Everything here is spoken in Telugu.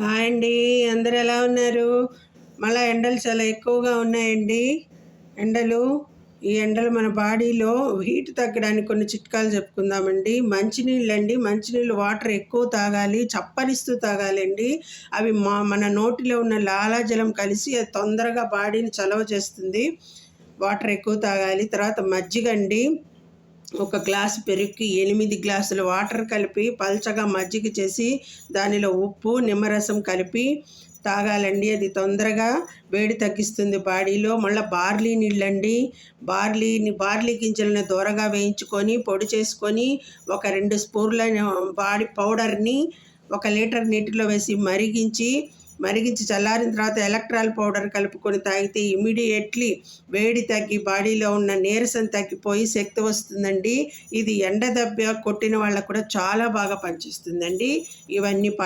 హాయ్ అండి. అందరూ ఎలా ఉన్నారు? మళ్ళా ఎండలు చాలా ఎక్కువగా ఉన్నాయండి. ఎండలు ఈ ఎండలు మన బాడీలో హీట్ తగ్గడానికి కొన్ని చిట్కాలు చెప్పుకుందామండి. మంచినీళ్ళండి. మంచినీళ్ళు వాటర్ ఎక్కువ తాగాలి. చప్పరిస్తూ తాగాలండి. అవి మన నోటిలో ఉన్న లాలాజలం కలిసి అది తొందరగా బాడీని చలవ చేస్తుంది. వాటర్ ఎక్కువ తాగాలి. తర్వాత మజ్జిగండి. ఒక గ్లాసు పెరుగుకి 8 గ్లాసుల వాటర్ కలిపి పల్చగా మజ్జిగ చేసి దానిలో ఉప్పు నిమ్మరసం కలిపి తాగాలండి. అది తొందరగా వేడి తగ్గిస్తుంది బాడీలో. మళ్ళీ బార్లీ నీళ్ళండి. బార్లీ గింజలను దోరగా వేయించుకొని పొడి చేసుకొని ఒక 2 స్పూన్ల పౌడర్ని 1 లీటర్ నీటిలో వేసి మరిగించి చల్లారిన తర్వాత ఎలక్ట్రాల్ పౌడర్ కలుపుకొని తాగితే ఇమీడియట్లీ వేడి తగ్గి బాడీలో ఉన్న నీరసం తగ్గిపోయి శక్తి వస్తుందండి. ఇది ఎండ దెబ్బ కొట్టిన వాళ్ళకు కూడా చాలా బాగా పనిచేస్తుందండి. ఇవన్నీ